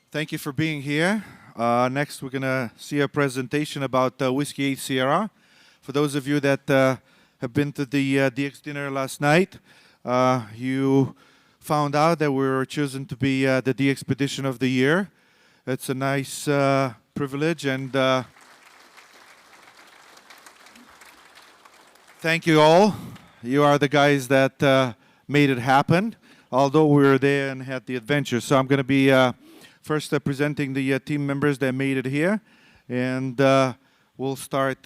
Thank you for being here. Next, we're going to see a presentation about Whiskey 8 Sierra. For those of you that have been to the DX dinner last night, you found out that we were chosen to be the DXpedition of the year. It's a nice privilege, and thank you all. You are the guys that made it happen, although we were there and had the adventure. So I'm going to be first presenting the team members that made it here, and we'll start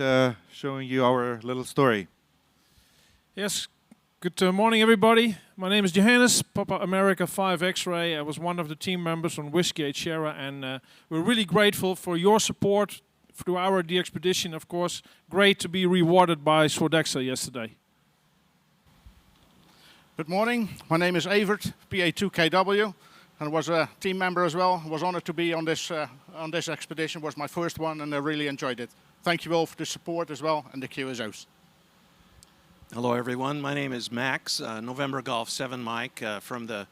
showing you our little story. Yes, good morning everybody. My name is Johannes, Papa America 5 X-Ray. I was one of the team members on Whiskey 8 Sierra, and we're really grateful for your support through our DXpedition, of course. Great to be rewarded by Swadexa yesterday. Good morning, my name is Evert, PA2KW, and was a team member as well. I was honored to be on this expedition. It was my first one, and I really enjoyed it. Thank you all for the support as well, and the QSOs. Hello everyone, my name is Max, November Golf 7 Mike from the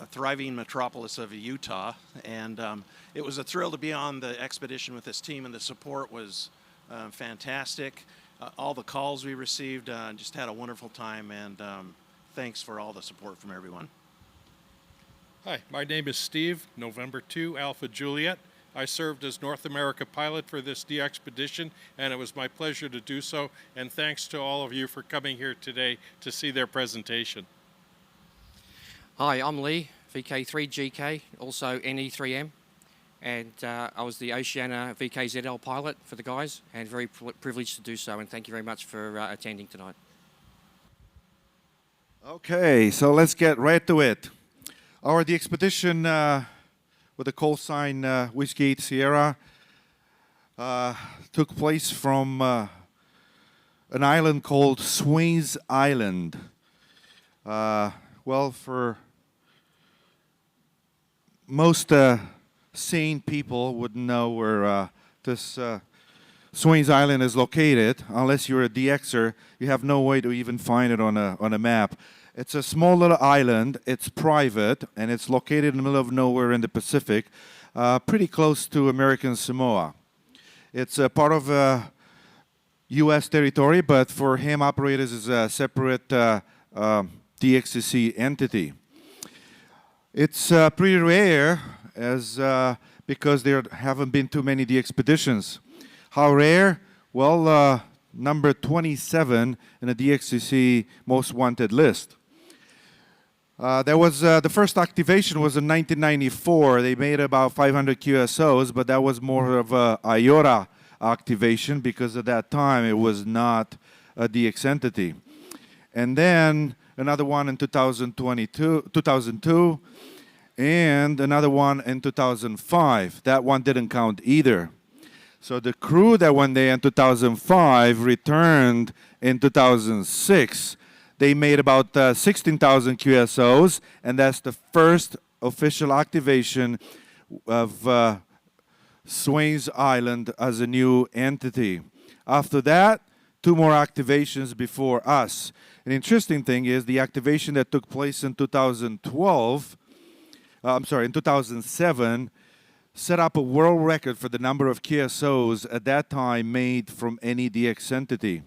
thriving metropolis of Utah, and it was a thrill to be on the expedition with this team, and the support was fantastic. All the calls we received, just had a wonderful time, and thanks for all the support from everyone. Hi, my name is Steve, November 2 Alpha Juliet. I served as North America pilot for this DXpedition, and it was my pleasure to do so, and thanks to all of you for coming here today to see their presentation. Hi, I'm Lee, VK3GK, also NE3M, and I was the Oceania VKZL pilot for the guys, and very privileged to do so, and thank you very much for attending tonight. Okay, so let's get right to it. Our DXpedition with the call sign Whiskey 8 Sierra took place from an island called Swains Island. Well, for most sane people wouldn't know where this Swains Island is located. Unless you're a DXer, you have no way to even find it on a map. It's a small little island, it's private, and it's located in the middle of nowhere in the Pacific, pretty close to American Samoa. It's a part of U.S. territory, but for ham operators it's a separate DXCC entity. It's pretty rare because there haven't been too many DXpeditions. How rare? Well, number 27 in the DXCC most wanted list. There was the first activation was in 1994. They made about 500 QSOs, but that was more of a IOTA activation because at that time it was not a DX entity. And then another one in 2002, and another one in 2005. That one didn't count either. So the crew that went there in 2005 returned in 2006. They made about 16,000 QSOs, and that's the first official activation of Swains Island as a new entity. After that, 2 more activations before us. An interesting thing is the activation that took place in 2007, set up a world record for the number of QSOs at that time made from any DX entity.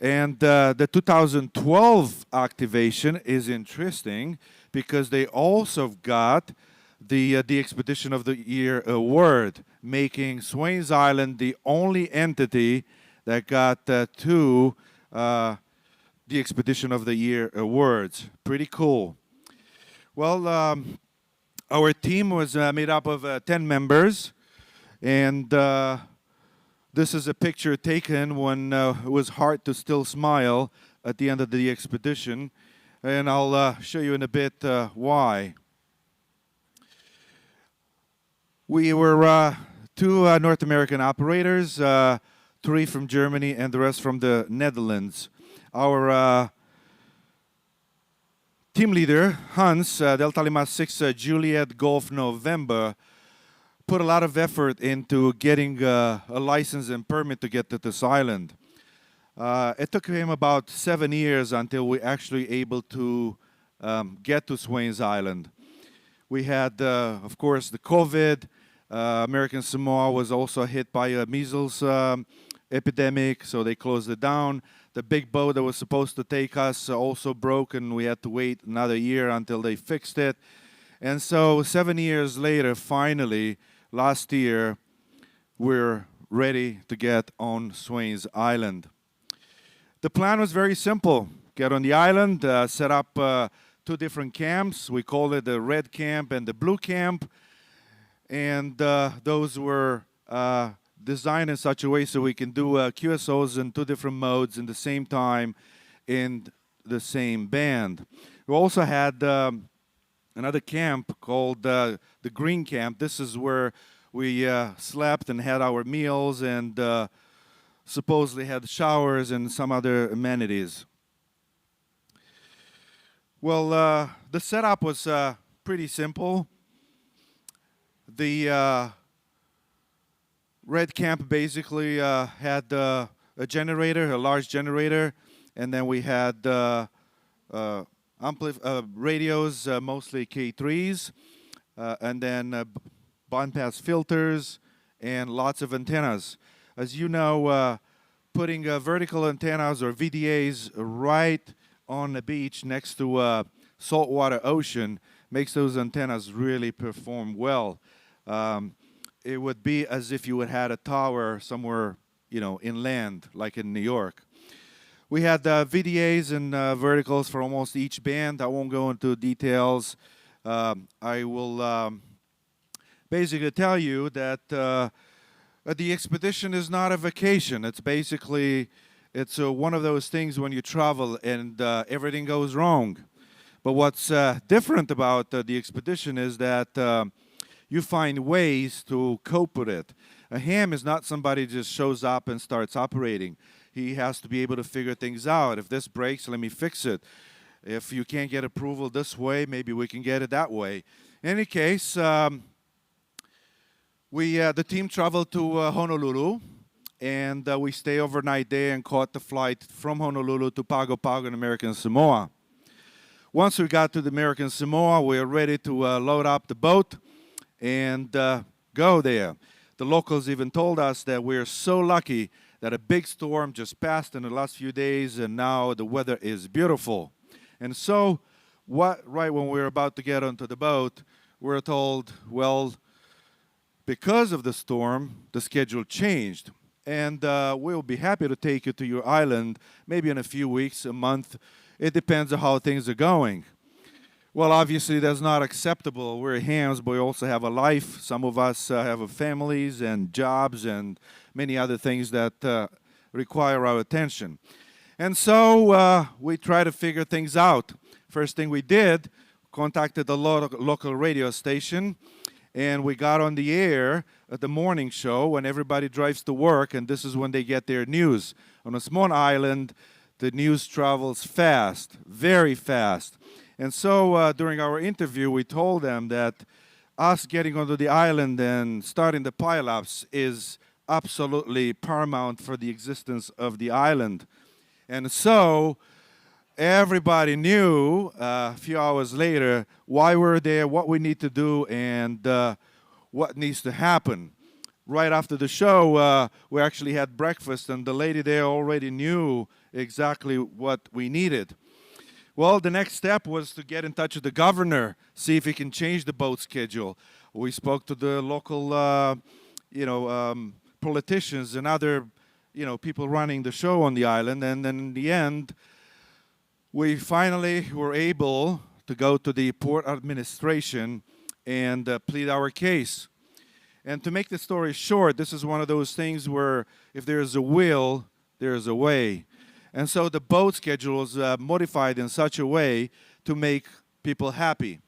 And the 2012 activation is interesting because they also got the DXpedition of the Year award, making Swains Island the only entity that got 2 DXpedition of the Year awards. Pretty cool. Well, our team was made up of 10 members, and this is a picture taken when it was hard to still smile at the end of the expedition, and I'll show you in a bit why. We were 2 North American operators, 3 from Germany and the rest from the Netherlands. Our team leader, Hans, Delta Lima 6 Juliet Golf November, put a lot of effort into getting a license and permit to get to this island. It took him about 7 years until we actually able to get to Swains Island. We had, of course, the COVID. American Samoa was also hit by a measles epidemic, so they closed it down. The big boat that was supposed to take us also broke, and we had to wait another year until they fixed it. And so 7 years later, finally, last year, we're ready to get on Swains Island. The plan was very simple. Get on the island, set up 2 different camps. We call it the red camp and the blue camp. And those were designed in such a way so we can do QSOs in 2 different modes in the same time in the same band. We also had another camp called the green camp. This is where we slept and had our meals and supposedly had showers and some other amenities. Well, the setup was pretty simple. The red camp basically had a generator, a large generator, and then we had radios, mostly K3s, and then band-pass filters, and lots of antennas. As you know, putting vertical antennas or VDAs right on the beach next to a saltwater ocean makes those antennas really perform well. It would be as if you would had a tower somewhere, inland, like in New York. We had VDAs and verticals for almost each band. I won't go into details. I will basically tell you that the DXpedition is not a vacation. It's basically, it's one of those things when you travel and everything goes wrong. But what's different about the DXpedition is that you find ways to cope with it. A ham is not somebody who just shows up and starts operating. He has to be able to figure things out. If this breaks, let me fix it. If you can't get approval this way, maybe we can get it that way. In any case, the team traveled to Honolulu, and we stay overnight there and caught the flight from Honolulu to Pago Pago in American Samoa. Once we got to the American Samoa, we were ready to load up the boat and go there. The locals even told us that we're so lucky that a big storm just passed in the last few days, and now the weather is beautiful. And so, right when we were about to get onto the boat, we were told, well, because of the storm, the schedule changed. And we'll be happy to take you to your island, maybe in a few weeks, a month. It depends on how things are going. Well, obviously, that's not acceptable. We're hams, but we also have a life. Some of us have families and jobs and many other things that require our attention. And so we try to figure things out. First thing we did, contacted the local radio station, and we got on the air at the morning show when everybody drives to work, and this is when they get their news. On a small island, the news travels fast, very fast. And so during our interview, we told them that us getting onto the island and starting the pileups is absolutely paramount for the existence of the island. And so everybody knew a few hours later why we're there, what we need to do, and what needs to happen. Right after the show, we actually had breakfast, and the lady there already knew exactly what we needed. Well, the next step was to get in touch with the governor, see if he can change the boat schedule. We spoke to the local, politicians and other, people running the show on the island. And then in the end, we finally were able to go to the port administration and plead our case. And to make the story short, this is one of those things where if there's a will, there's a way. And so the boat schedule was modified in such a way to make people happy.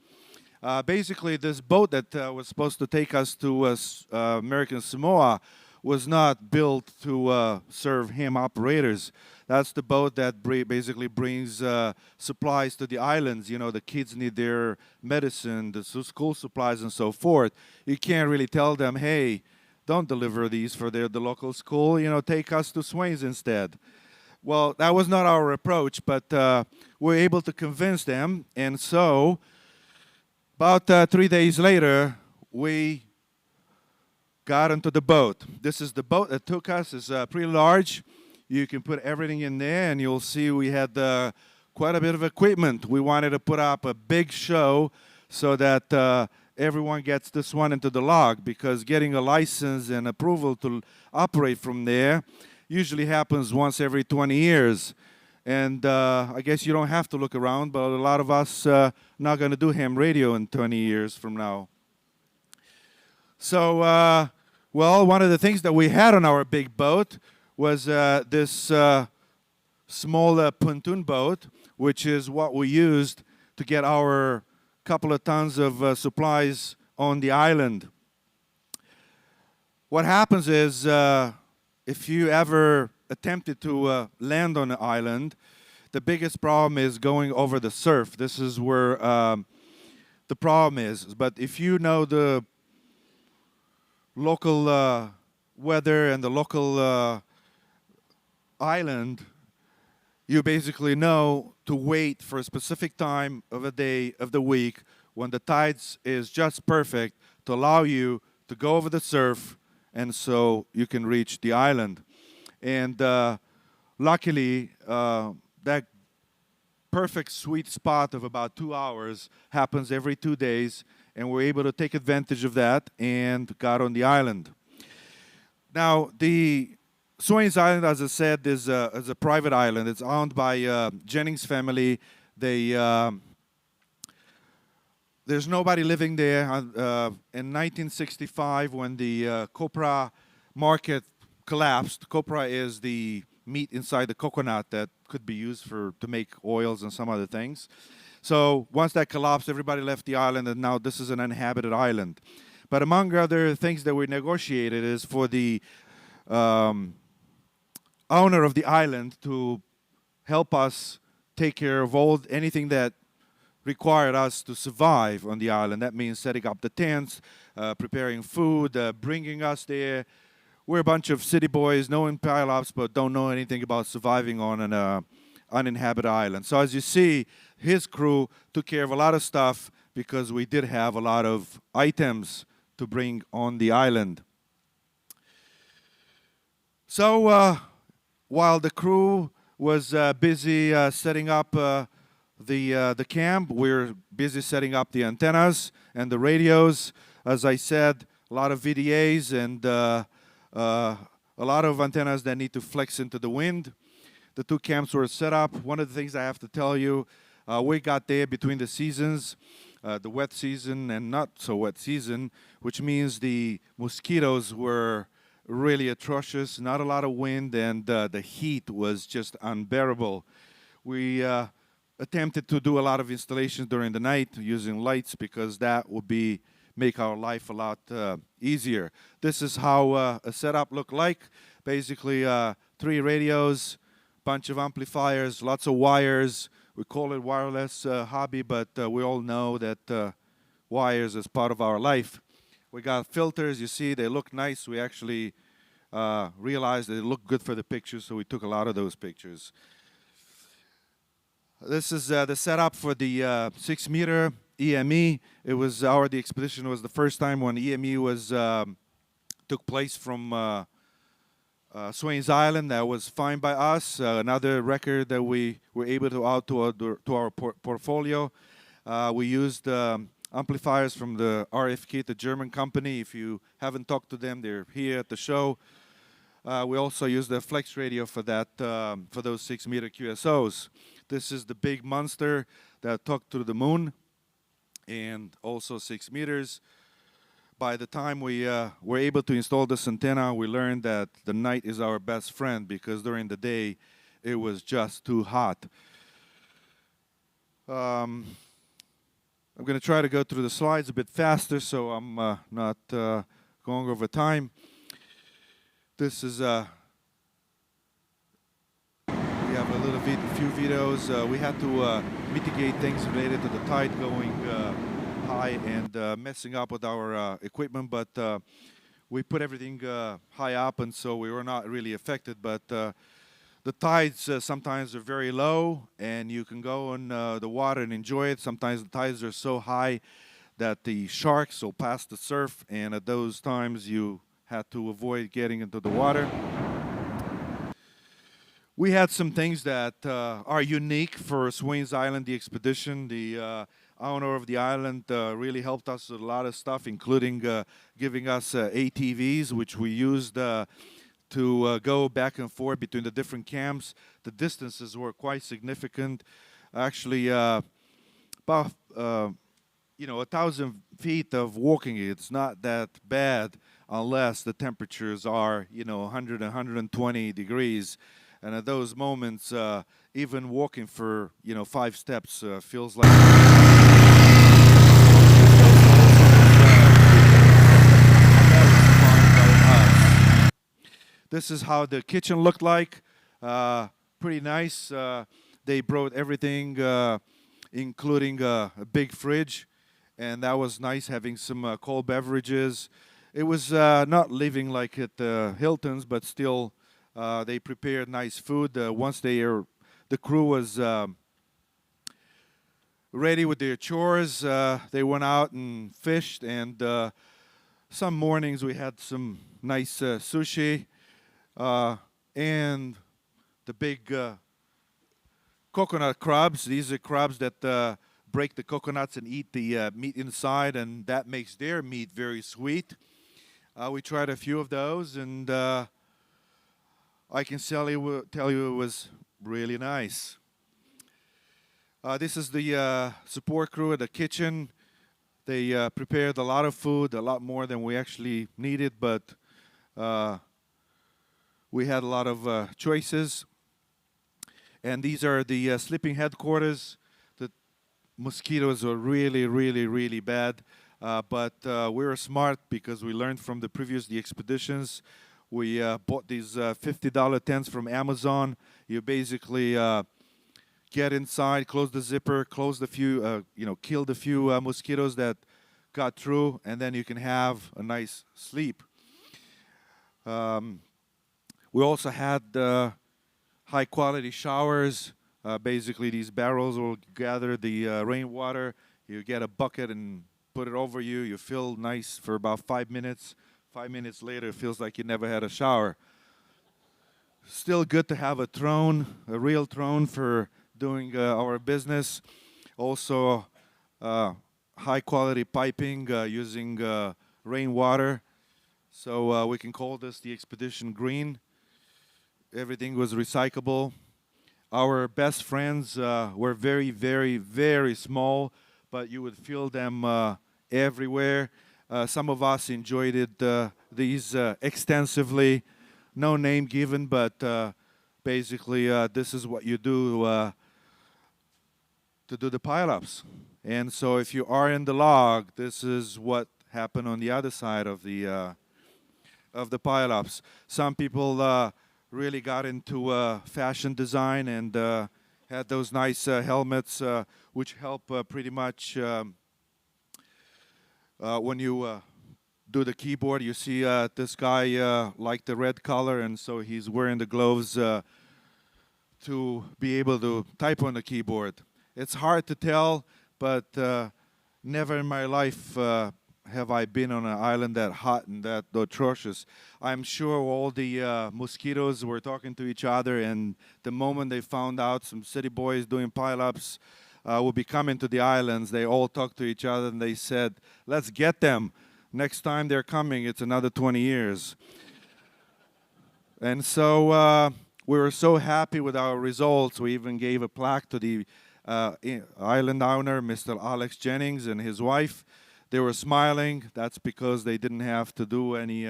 Basically, this boat that was supposed to take us to American Samoa was not built to serve ham operators. That's the boat that basically brings supplies to the islands. The kids need their medicine, the school supplies, and so forth. You can't really tell them, hey, don't deliver these for the local school. Take us to Swains instead. Well, that was not our approach, but we were able to convince them. And so About 3 days later, we got into the boat. This is the boat that took us. It's pretty large. You can put everything in there, and you'll see we had quite a bit of equipment. We wanted to put up a big show so that everyone gets this one into the log, because getting a license and approval to operate from there usually happens once every 20 years. And I guess you don't have to look around, but a lot of us not going to do ham radio in 20 years from now. So, well, one of the things that we had on our big boat was this small pontoon boat, which is what we used to get our couple of tons of supplies on the island. What happens is, if you ever attempted to land on the island, the biggest problem is going over the surf. This is where the problem is. But if you know the local weather and the local island, you basically know to wait for a specific time of a day of the week when the tides is just perfect to allow you to go over the surf, and so you can reach the island. And luckily, that perfect sweet spot of about 2 hours happens every 2 days, and we're able to take advantage of that and got on the island. Now, the Swains Island, as I said, is a private island. It's owned by Jennings family. There's nobody living there. In 1965, when the copra market collapsed, copra is the meat inside the coconut that could be used to make oils and some other things. So once that collapsed, everybody left the island, and now this is an uninhabited island. But among other things that we negotiated is for the owner of the island to help us take care of anything that required us to survive on the island. That means setting up the tents, preparing food, bringing us there. We're a bunch of city boys, knowing pile-ups, but don't know anything about surviving on an uninhabited island. So as you see, his crew took care of a lot of stuff because we did have a lot of items to bring on the island. So while the crew was busy setting up the camp, we're busy setting up the antennas and the radios. As I said, a lot of VDAs and a lot of antennas that need to flex into the wind. The two camps were set up. One of the things I have to tell you, we got there between the seasons, the wet season and not so wet season, which means the mosquitoes were really atrocious, not a lot of wind, and the heat was just unbearable. We attempted to do a lot of installations during the night using lights because that would make our life a lot easier. This is how a setup looked like. Basically 3 radios, bunch of amplifiers, lots of wires. We call it wireless hobby, but we all know that wires is part of our life. We got filters, you see, they look nice. We actually realized that they look good for the pictures, so we took a lot of those pictures. This is the setup for the 6-meter EME. It was our DXpedition was the first time when EME was took place from Swains Island. That was fine by us. Another record that we were able to add to our portfolio. We used amplifiers from the RFK, the German company. If you haven't talked to them, they're here at the show. We also used the flex radio for that, for those 6-meter QSOs. This is the big monster that talked to the moon, and also 6 meters. By the time we were able to install this antenna, we learned that the night is our best friend because during the day it was just too hot. I'm going to try to go through the slides a bit faster so I'm not going over time. This is we have a few videos. We had to mitigate things related to the tide going high and messing up with our equipment, but we put everything high up, and so we were not really affected. But the tides sometimes are very low, and you can go in the water and enjoy it. Sometimes the tides are so high that the sharks will pass the surf, and at those times you had to avoid getting into the water. We had some things that are unique for Swains Island, the expedition. The owner of the island really helped us with a lot of stuff, including giving us ATVs, which we used to go back and forth between the different camps. The distances were quite significant. Actually, about 1,000 feet of walking. It's not that bad unless the temperatures are 100 and 120 degrees. And at those moments, even walking for 5 steps feels like. This is how the kitchen looked like. Pretty nice. They brought everything, including a big fridge, and that was nice having some cold beverages. It was not living like at Hilton's, but still they prepared nice food. Once the crew was ready with their chores, they went out and fished, and some mornings we had some nice sushi. And the big coconut crabs. These are crabs that break the coconuts and eat the meat inside, and that makes their meat very sweet. We tried a few of those, and I can tell you it was really nice. This is the support crew at the kitchen. They prepared a lot of food, a lot more than we actually needed, but we had a lot of choices. And these are the sleeping headquarters. The mosquitoes were really, really, really bad. But we were smart because we learned from the previous DXpeditions. We bought these $50 tents from Amazon. You basically get inside, close the zipper, close the few, kill the few mosquitoes that got through, and then you can have a nice sleep. We also had high quality showers. Basically, these barrels will gather the rainwater. You get a bucket and put it over you. You feel nice for about 5 minutes. 5 minutes later, it feels like you never had a shower. Still good to have a throne, a real throne for doing our business. Also, high quality piping using rainwater. So we can call this the Expedition Green. Everything was recyclable. Our best friends were very, very, very small, but you would feel them everywhere. Some of us enjoyed these extensively. No name given, but basically this is what you do to do the pile-ups. And so if you are in the log, this is what happened on the other side of the pile-ups. Some people really got into fashion design and had those nice helmets, which help pretty much when you do the keyboard. You see this guy liked the red color, and so he's wearing the gloves to be able to type on the keyboard. It's hard to tell, but never in my life have I been on an island that hot and that atrocious. I'm sure all the mosquitoes were talking to each other, and the moment they found out some city boys doing pile-ups will be coming to the islands, they all talked to each other and they said, let's get them. Next time they're coming, it's another 20 years. And so we were so happy with our results, we even gave a plaque to the island owner, Mr. Alex Jennings, and his wife. They were smiling. That's because they didn't have to do any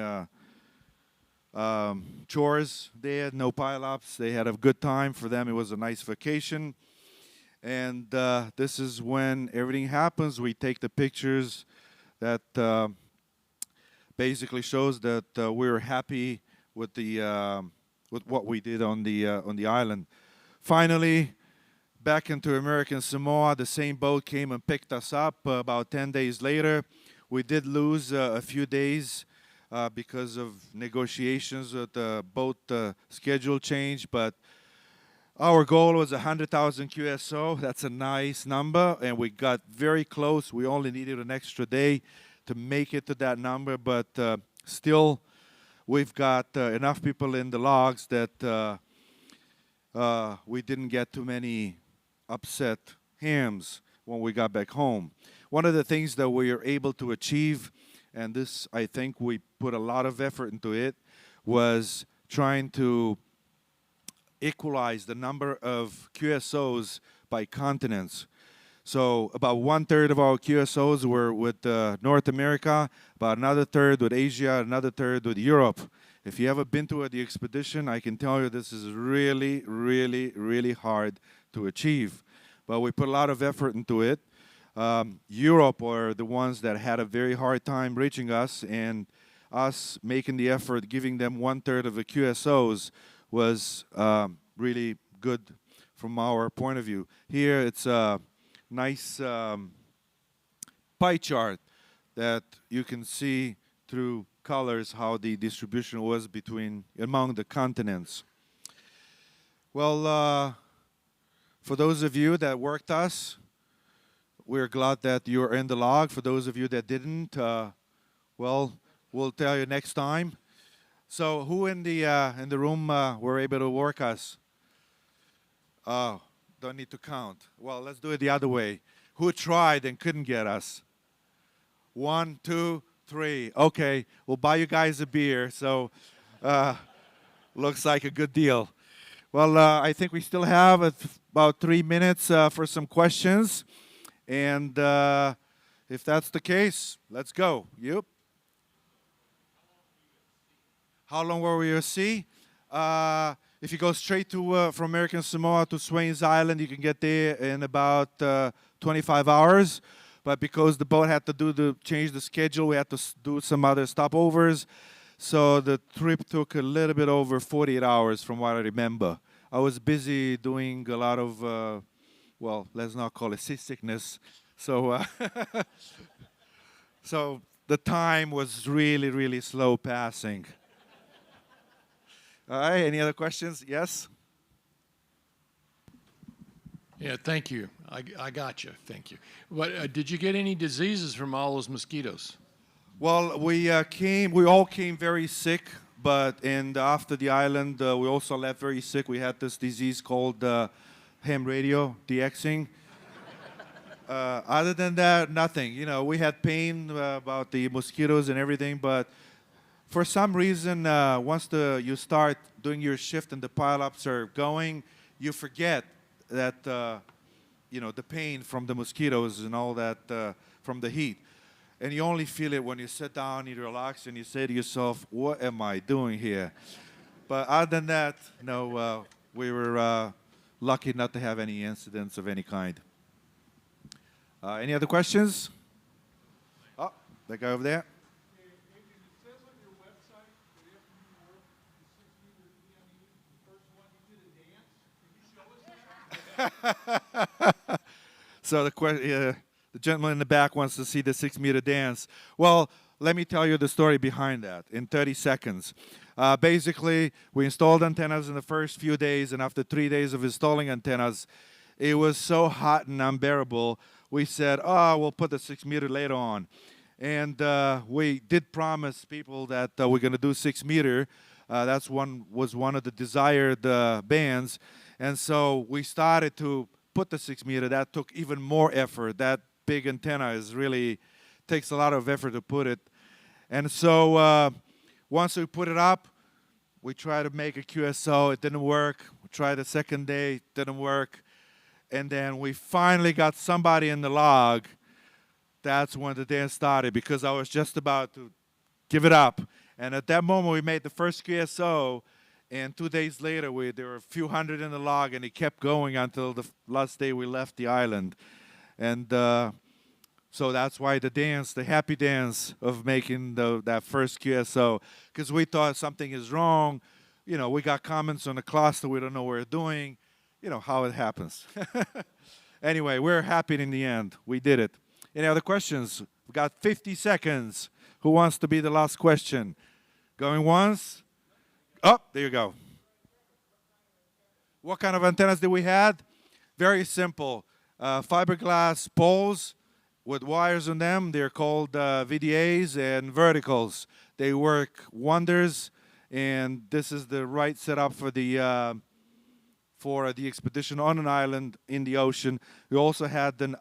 chores. They had no pile-ups. They had a good time. For them, it was a nice vacation. And this is when everything happens. We take the pictures that basically shows that we're happy with the with what we did on the island. Finally, back into American Samoa, the same boat came and picked us up about 10 days later. We did lose a few days because of negotiations with the boat schedule change, but Our goal was 100,000 QSO. That's a nice number, and we got very close. We only needed an extra day to make it to that number, but still, we've got enough people in the logs that we didn't get too many upset hams when we got back home. One of the things that we were able to achieve, and this I think we put a lot of effort into it, was trying to equalize the number of QSOs by continents. So about 1/3 of our QSOs were with North America, about another third with Asia, another third with Europe. If you ever been to the expedition, I can tell you this is really, really, really hard to achieve. But we put a lot of effort into it. Europe were the ones that had a very hard time reaching us, and us making the effort, giving them 1/3 of the QSOs was really good from our point of view. Here it's a nice pie chart that you can see through colors how the distribution was among the continents. Well, for those of you that worked us, we're glad that you're in the log. For those of you that didn't, well, we'll tell you next time. So who in the room were able to work us? Oh, don't need to count. Well, let's do it the other way. Who tried and couldn't get us? 1, 2, 3. Okay, we'll buy you guys a beer. So looks like a good deal. Well, I think we still have about 3 minutes for some questions. And if that's the case, let's go. Yep. How long were we at sea? If you go straight to from American Samoa to Swains Island, you can get there in about 25 hours. But because the boat had to change the schedule, we had to do some other stopovers. So the trip took a little bit over 48 hours from what I remember. I was busy doing a lot of, well, let's not call it seasickness. So, so the time was really, really slow passing. All right, any other questions? Yes? Yeah, thank you. I got you. Thank you. But did you get any diseases from all those mosquitoes? Well, we all came very sick, and after the island, we also left very sick. We had this disease called ham radio, DXing. Other than that, nothing. You know, we had pain about the mosquitoes and everything, but for some reason, once you start doing your shift and the pile-ups are going, you forget that, you know, the pain from the mosquitoes and all that from the heat. And you only feel it when you sit down, you relax, and you say to yourself, what am I doing here? But other than that, no, we were lucky not to have any incidents of any kind. Any other questions? Oh, that guy over there. So the gentleman in the back wants to see the 6-meter dance. Well, let me tell you the story behind that in 30 seconds. Basically, we installed antennas in the first few days, and after 3 days of installing antennas, it was so hot and unbearable, we said, oh, we'll put the 6-meter later on. And we did promise people that we're going to do 6-meter. Was one of the desired bands. And so we started to put the 6-meter. That took even more effort. That big antenna takes a lot of effort to put it. And so once we put it up, we tried to make a QSO. It didn't work. We tried the second day. It didn't work. And then we finally got somebody in the log. That's when the dance started, because I was just about to give it up. And at that moment, we made the first QSO. And 2 days later, there were a few hundred in the log, and it kept going until the last day we left the island. And so that's why the happy dance of making that first QSO, because we thought something is wrong. You know, we got comments on the cluster, we don't know what we're doing. You know how it happens. Anyway, we're happy in the end. We did it. Any other questions? We've got 50 seconds. Who wants to be the last question? Going once? Oh, there you go. What kind of antennas did we had? Very simple. Fiberglass poles with wires on them. They're called VDAs and verticals. They work wonders, and this is the right setup for the expedition on an island in the ocean. We also had an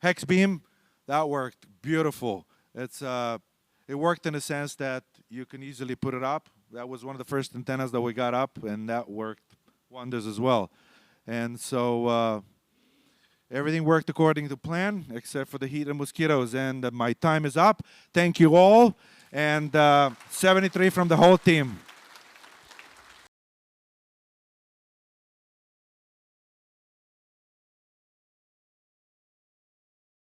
hex beam that worked beautiful. It worked in the sense that you can easily put it up. That was one of the first antennas that we got up, and that worked wonders as well. And so everything worked according to plan, except for the heat and mosquitoes. And my time is up. Thank you all. And 73 from the whole team.